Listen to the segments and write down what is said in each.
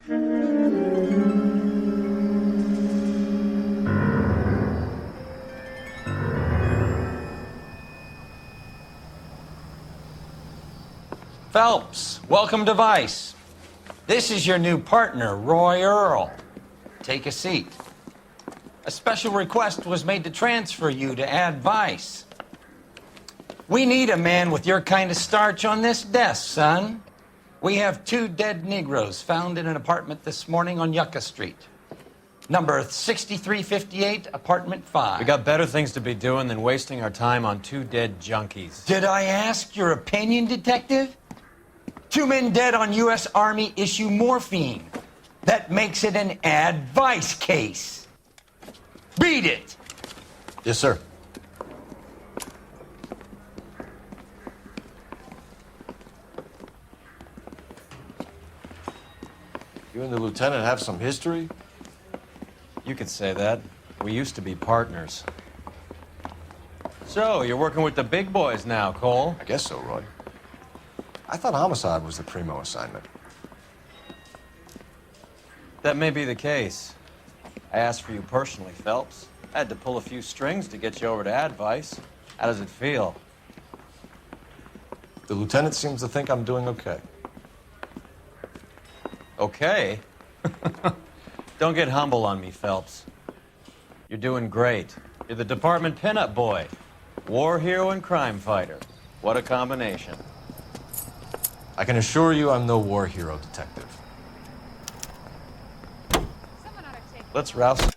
Phelps, welcome to Vice. This is your new partner, Roy Earl. Take a seat. A special request was made to transfer you to Ad Vice. We need a man with your kind of starch on this desk, son. We have 2 dead Negroes found in an apartment this morning on Yucca Street. Number 6358, apartment 5. We got better things to be doing than wasting our time on 2 dead junkies. Did I ask your opinion, detective? 2 men dead on U.S. Army issue morphine. That makes it an Ad Vice case. Beat it! Yes, sir. You and the lieutenant have some history? You could say that. We used to be partners. So, you're working with the big boys now, Cole? I guess so, Roy. I thought homicide was the primo assignment. That may be the case. I asked for you personally, Phelps. I had to pull a few strings to get you over to Ad Vice. How does it feel? The lieutenant seems to think I'm doing okay. Okay? Don't get humble on me, Phelps. You're doing great. You're the department pinup boy. War hero and crime fighter. What a combination. I can assure you I'm no war hero, detective. Let's rouse some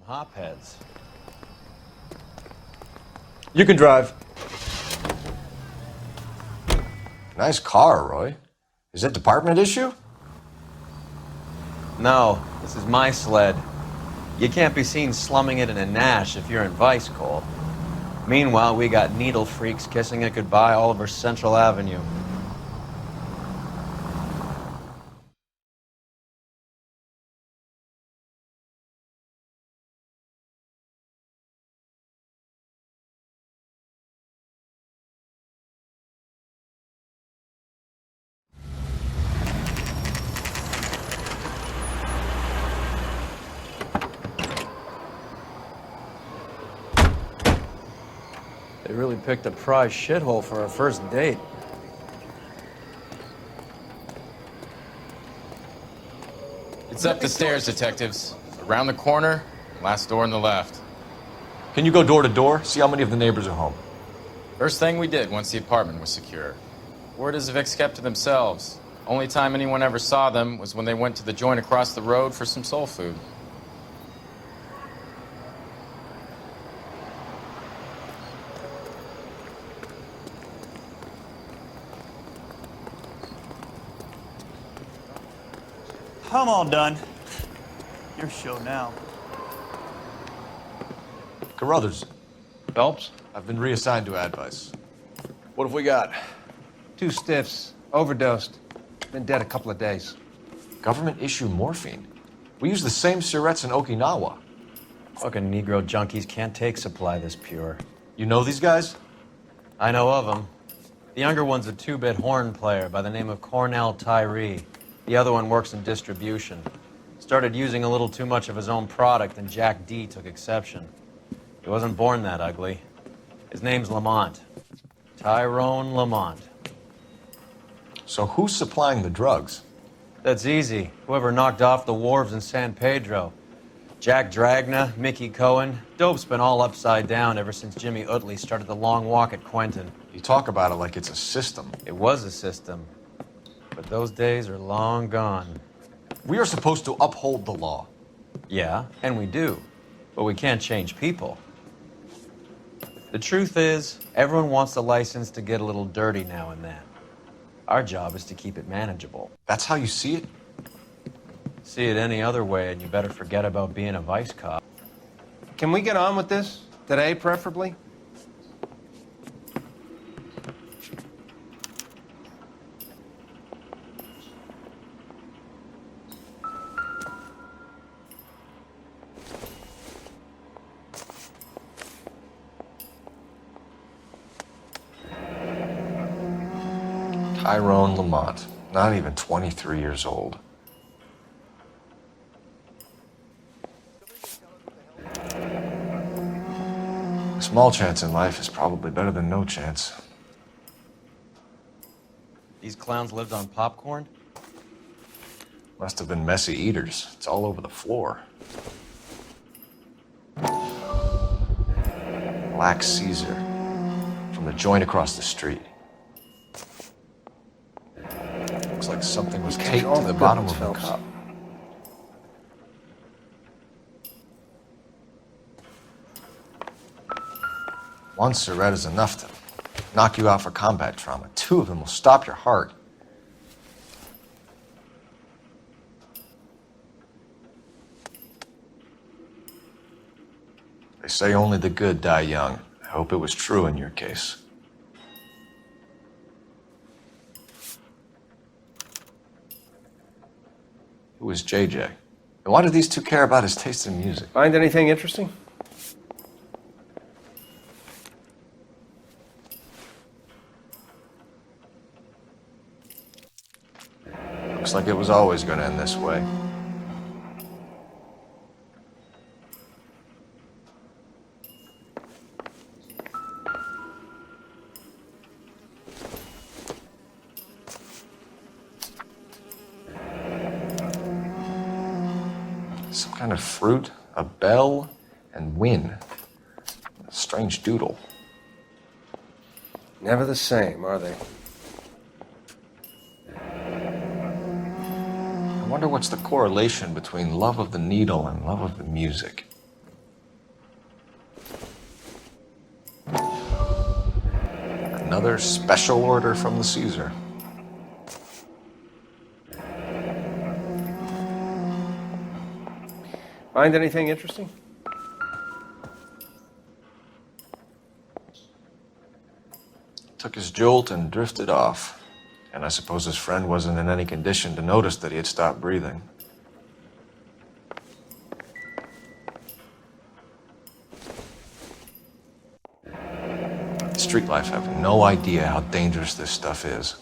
hopheads. You can drive. Nice car, Roy. Is it department issue? No, this is my sled. You can't be seen slumming it in a Nash if you're in Vice, Cole. Meanwhile, we got needle freaks kissing it goodbye all over Central Avenue. They really picked a prize shithole for our first date. It's up the stairs, detectives. Around the corner, last door on the left. Can you go door to door? See how many of the neighbors are home. First thing we did once the apartment was secure. Word is Vics kept to themselves. Only time anyone ever saw them was when they went to the joint across the road for some soul food. I'm all done. Your show now. Carruthers, Phelps? I've been reassigned to Ad Vice. What have we got? 2 stiffs. Overdosed. Been dead a couple of days. Government issue morphine. We use the same syrettes in Okinawa. Fucking Negro junkies can't take supply this pure. You know these guys? I know of them. The younger one's a 2-bit horn player by the name of Cornell Tyree. The other one works in distribution. Started using a little too much of his own product, and Jack D took exception. He wasn't born that ugly. His name's Lamont. Tyrone Lamont. So who's supplying the drugs? That's easy. Whoever knocked off the wharves in San Pedro. Jack Dragna, Mickey Cohen. Dope's been all upside down ever since Jimmy Utley started the long walk at Quentin. You talk about it like it's a system. It was a system. But those days are long gone. We are supposed to uphold the law. Yeah, and we do. But we can't change people. The truth is, everyone wants the license to get a little dirty now and then. Our job is to keep it manageable. That's how you see it? See it any other way, and you better forget about being a vice cop. Can we get on with this? Today, preferably? Tyrone Lamont, not even 23 years old. A small chance in life is probably better than no chance. These clowns lived on popcorn? Must have been messy eaters. It's all over the floor. Black Caesar from the joint across the street. Looks like something was taped to the bottom of the cup. One cigarette is enough to knock you out for combat trauma. Two of them will stop your heart. They say only the good die young. I hope it was true in your case. Who is JJ? And why do these two care about his taste in music? Find anything interesting? Looks like it was always going to end this way. Some kind of fruit, a bell, and win. A strange doodle. Never the same, are they? I wonder what's the correlation between love of the needle and love of the music. Another special order from the Caesar. Find anything interesting? Took his jolt and drifted off. And I suppose his friend wasn't in any condition to notice that he had stopped breathing. Street life have no idea how dangerous this stuff is.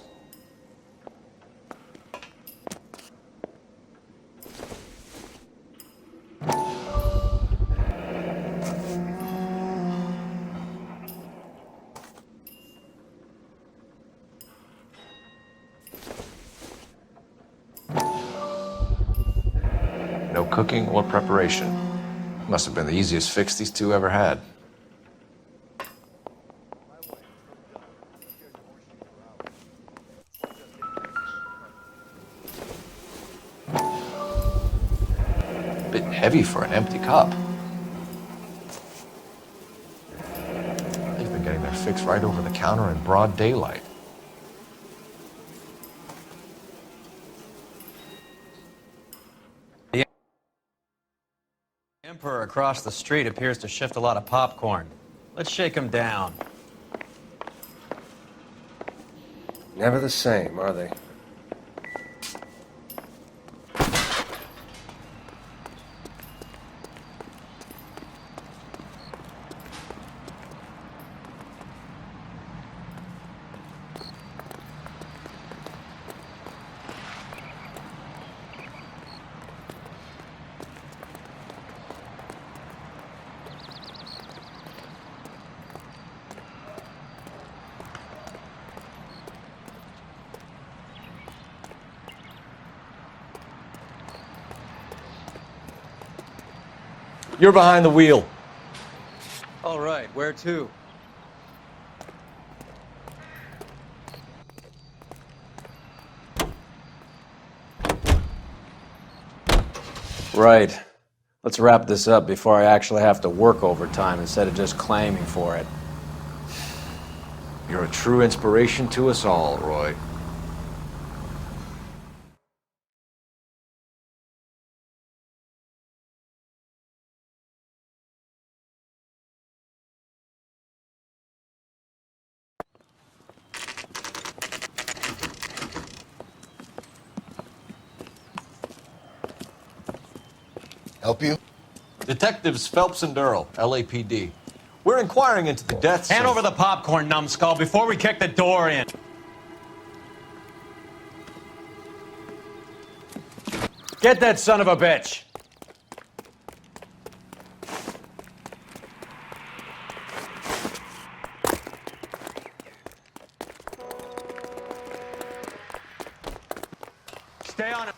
No cooking or preparation. Must have been the easiest fix these two ever had. Bit heavy for an empty cup. They've been getting their fix right over the counter in broad daylight. The Emperor across the street appears to shift a lot of popcorn. Let's shake him down. Never the same, are they? You're behind the wheel. All right, where to? Right. Let's wrap this up before I actually have to work overtime instead of just claiming for it. You're a true inspiration to us all, Roy. Help you? Detectives Phelps and Durrell, LAPD. We're inquiring into the deaths Hand of... over the popcorn, numbskull, before we kick the door in. Get that son of a bitch! Stay on it.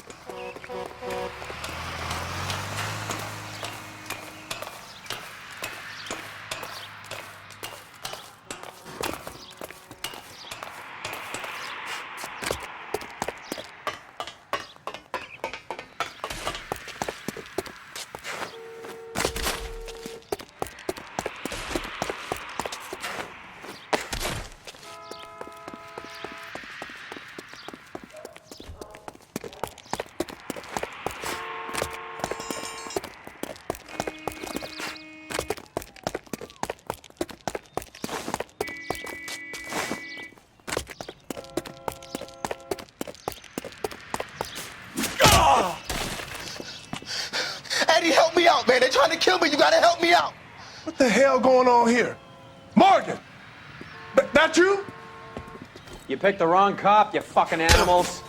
Eddie, help me out, man. They're trying to kill me. You gotta help me out. What the hell going on here? Morgan! That you? You picked the wrong cop, you fucking animals.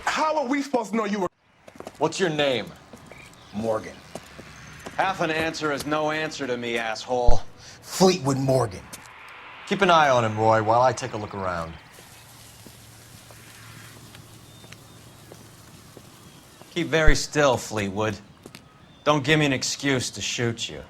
How are we supposed to know you were? What's your name? Morgan. Half an answer is no answer to me, asshole. Fleetwood Morgan. Keep an eye on him, Roy, while I take a look around. Keep very still, Fleetwood. Don't give me an excuse to shoot you.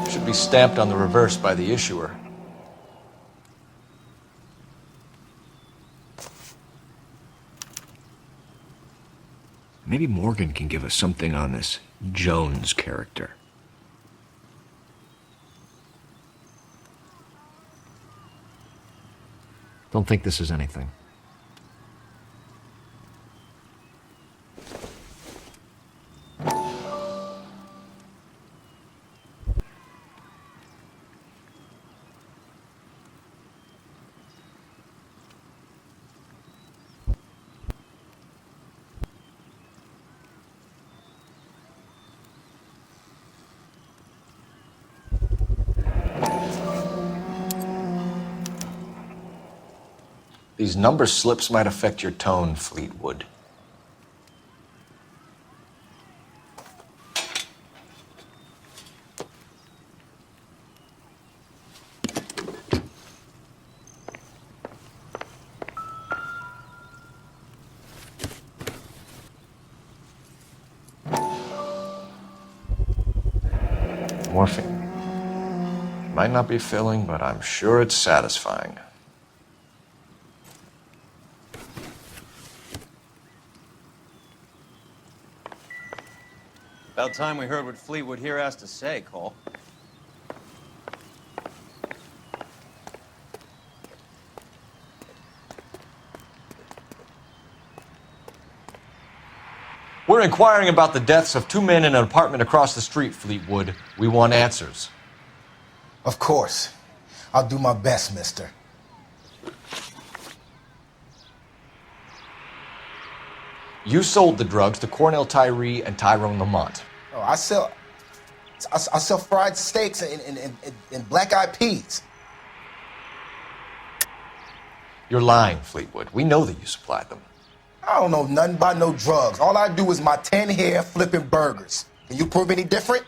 Should be stamped on the reverse by the issuer. Maybe Morgan can give us something on this Jones character. Don't think this is anything. These number slips might affect your tone, Fleetwood. Morphine. Might not be filling, but I'm sure it's satisfying. About time we heard what Fleetwood here has to say, Cole. We're inquiring about the deaths of 2 men in an apartment across the street, Fleetwood. We want answers. Of course. I'll do my best, mister. You sold the drugs to Cornell Tyree and Tyrone Lamont. Oh, I sell fried steaks and black-eyed peas. You're lying, Fleetwood. We know that you supplied them. I don't know nothing about no drugs. All I do is my 10 hair flipping burgers. Can you prove any different?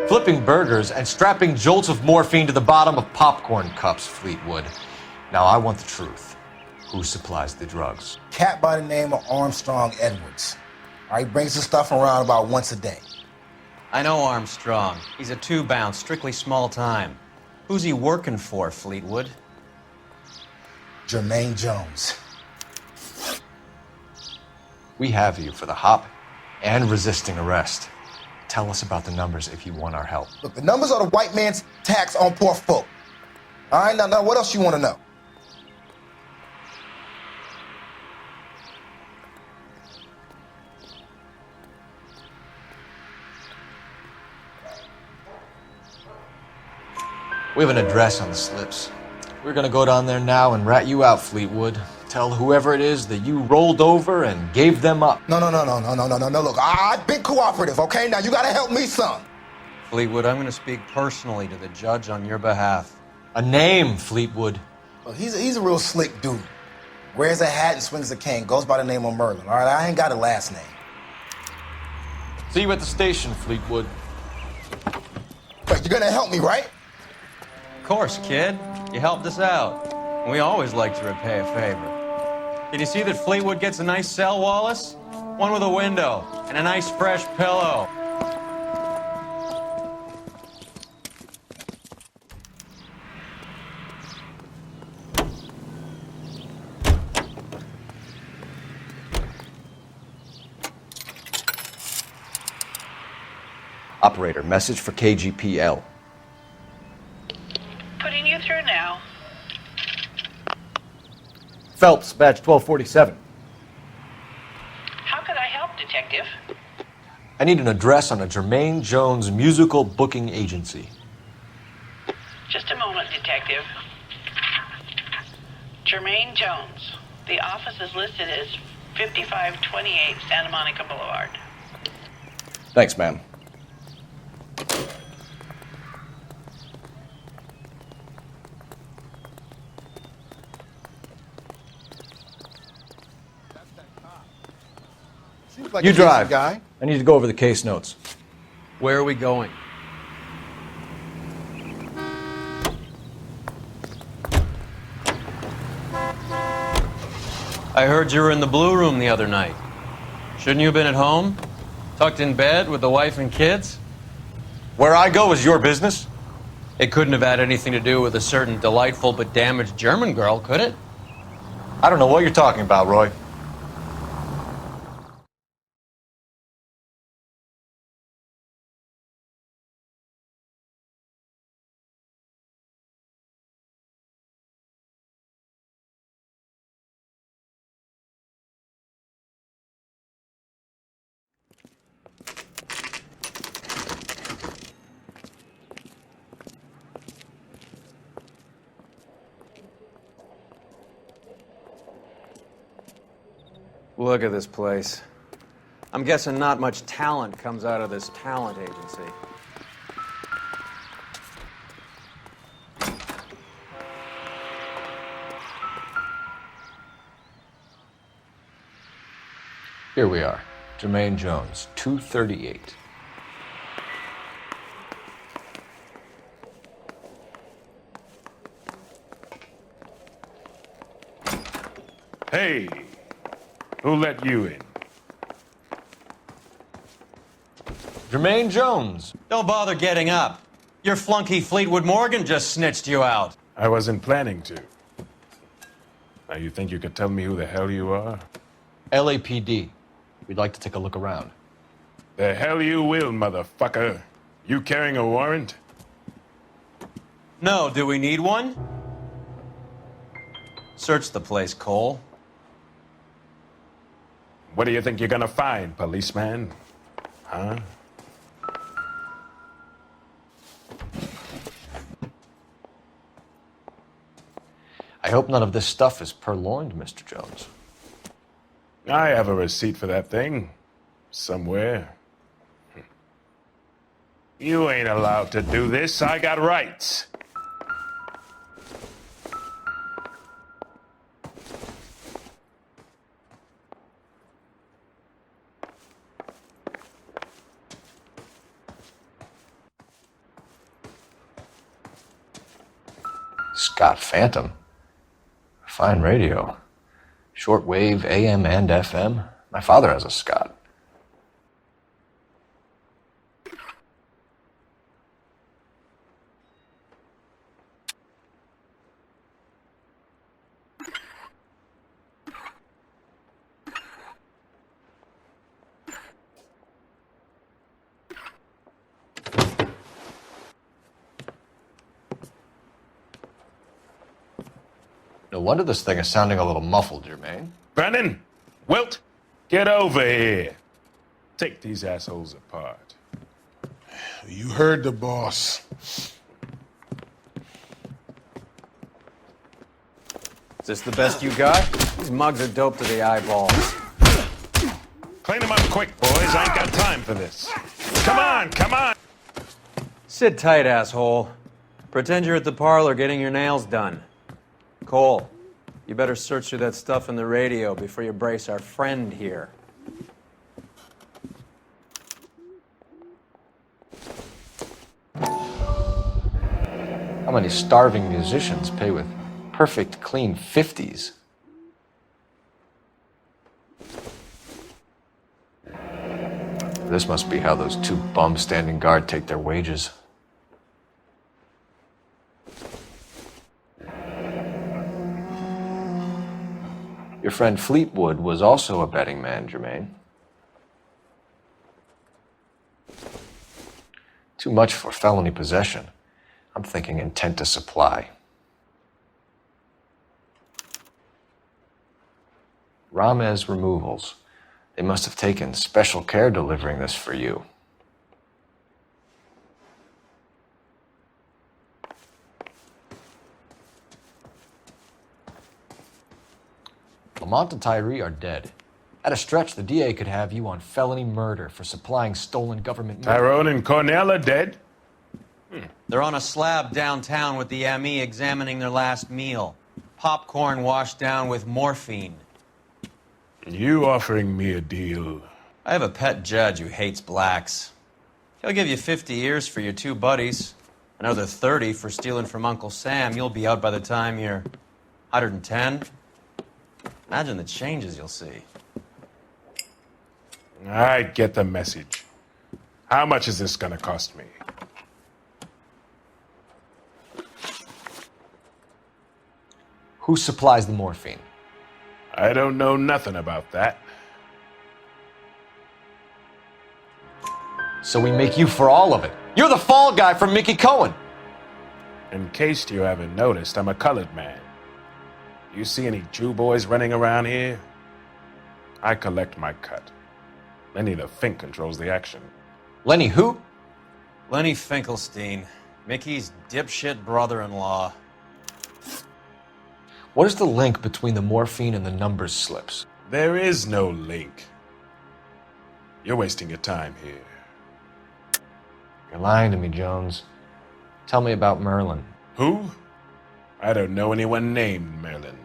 Flipping burgers and strapping jolts of morphine to the bottom of popcorn cups, Fleetwood. Now I want the truth. Who supplies the drugs? Cat by the name of Armstrong Edwards. All right, he brings the stuff around about once a day. I know Armstrong. He's a two-bounce, strictly small time. Who's he working for, Fleetwood? Jermaine Jones. We have you for the hop and resisting arrest. Tell us about the numbers if you want our help. Look, the numbers are the white man's tax on poor folk. All right, now what else you want to know? We have an address on the slips. We're gonna go down there now and rat you out, Fleetwood. Tell whoever it is that you rolled over and gave them up. No. Look, I've been cooperative, okay? Now you gotta help me some. Fleetwood, I'm going to speak personally to the judge on your behalf. A name, Fleetwood. Look, he's a real slick dude. Wears a hat and swings a cane. Goes by the name of Merlin. All right, I ain't got a last name. See you at the station, Fleetwood. But you're gonna help me, right? Of course, kid. You helped us out. We always like to repay a favor. Did you see that Fleetwood gets a nice cell, Wallace? One with a window and a nice fresh pillow. Operator, message for KGPL. Putting you through now. Phelps, badge 1247. How could I help, Detective? I need an address on a Jermaine Jones musical booking agency. Just a moment, Detective. Jermaine Jones. The office is listed as 5528 Santa Monica Boulevard. Thanks, ma'am. Like You a decent drive. guy. I need to go over the case notes. Where are we going? I heard you were in the Blue Room the other night. Shouldn't you have been at home? Tucked in bed with the wife and kids? Where I go is your business? It couldn't have had anything to do with a certain delightful but damaged German girl, could it? I don't know what you're talking about, Roy. Look at this place. I'm guessing not much talent comes out of this talent agency. Here we are. Jermaine Jones, 238. Hey, who let you in? Jermaine Jones. Don't bother getting up. Your flunky Fleetwood Morgan just snitched you out. I wasn't planning to. Now you think you could tell me who the hell you are? LAPD. We'd like to take a look around. The hell you will, motherfucker. You carrying a warrant? No, do we need one? Search the place, Cole. What do you think you're gonna find, policeman? Huh? I hope none of this stuff is purloined, Mr. Jones. I have a receipt for that thing. Somewhere. You ain't allowed to do this. I got rights. Scott Phantom. Fine radio. Shortwave, AM and FM. My father has a Scott. No wonder this thing is sounding a little muffled, Jermaine. Brennan, Wilt, get over here. Take these assholes apart. You heard the boss. Is this the best you got? These mugs are dope to the eyeballs. Clean them up quick, boys. I ain't got time for this. Come on, come on. Sit tight, asshole. Pretend you're at the parlor getting your nails done. Cole, you better search through that stuff in the radio before you brace our friend here. How many starving musicians pay with perfect, clean 50s? This must be how those two bums standing guard take their wages. Your friend Fleetwood was also a betting man, Jermaine. Too much for felony possession. I'm thinking intent to supply. Ramez Removals. They must have taken special care delivering this for you. Lamont and Tyree are dead. At a stretch, the DA could have you on felony murder for supplying stolen government money. Tyrone and Cornell are dead? They're on a slab downtown with the ME examining their last meal. Popcorn washed down with morphine. You offering me a deal? I have a pet judge who hates blacks. He'll give you 50 years for your two buddies. Another 30 for stealing from Uncle Sam. You'll be out by the time you're 110. Imagine the changes you'll see. I get the message. How much is this gonna cost me? Who supplies the morphine? I don't know nothing about that. So we make you for all of it. You're the fall guy from Mickey Cohen. In case you haven't noticed, I'm a colored man. You see any Jew boys running around here? I collect my cut. Lenny the Fink controls the action. Lenny who? Lenny Finkelstein, Mickey's dipshit brother-in-law. What is the link between the morphine and the numbers slips? There is no link. You're wasting your time here. You're lying to me, Jones. Tell me about Merlin. Who? I don't know anyone named Merlin.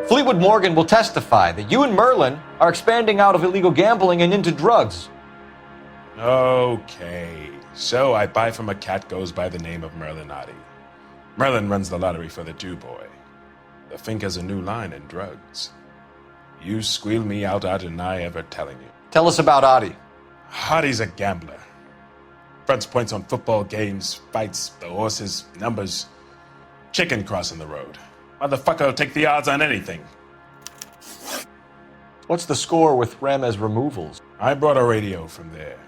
Fleetwood Morgan will testify that you and Merlin are expanding out of illegal gambling and into drugs. Okay, so I buy from a cat goes by the name of Merlinotti. Merlin runs the lottery for the Jew boy. The Fink has a new line in drugs. You squeal me out, I deny ever telling you. Tell us about Adi. Hottie's a gambler. Fronts points on football games, fights, the horses, numbers. Chicken crossing the road. Motherfucker will take the odds on anything. What's the score with Ramez Removals? I brought a radio from there.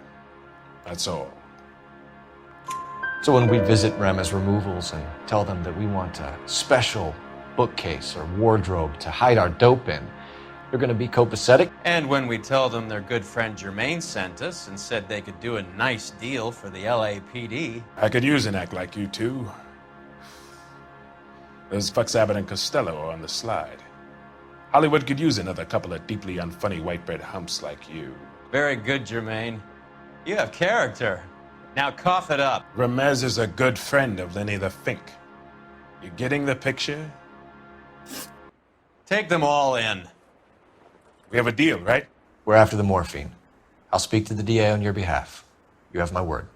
That's all. So when we visit Ramez Removals and tell them that we want a special bookcase or wardrobe to hide our dope in, they're going to be copacetic? And when we tell them their good friend Jermaine sent us and said they could do a nice deal for the LAPD. I could use an act like you two. Those fucks Abbott and Costello are on the slide. Hollywood could use another couple of deeply unfunny white bread humps like you. Very good, Jermaine. You have character. Now cough it up. Ramez is a good friend of Lenny the Fink. You getting the picture? Take them all in. We have a deal, right? We're after the morphine. I'll speak to the DA on your behalf. You have my word.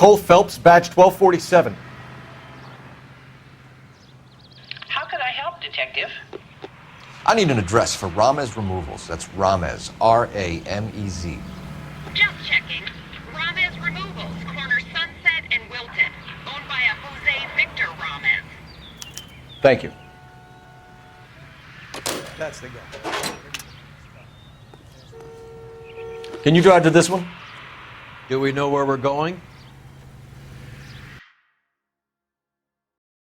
Cole Phelps, badge 1247. I need an address for Ramez Removals. That's Ramez, R-A-M-E-Z. Just checking. Ramez Removals, corner Sunset and Wilton. Owned by a Jose Victor Ramez. Thank you. That's the guy. Can you drive to this one? Do we know where we're going?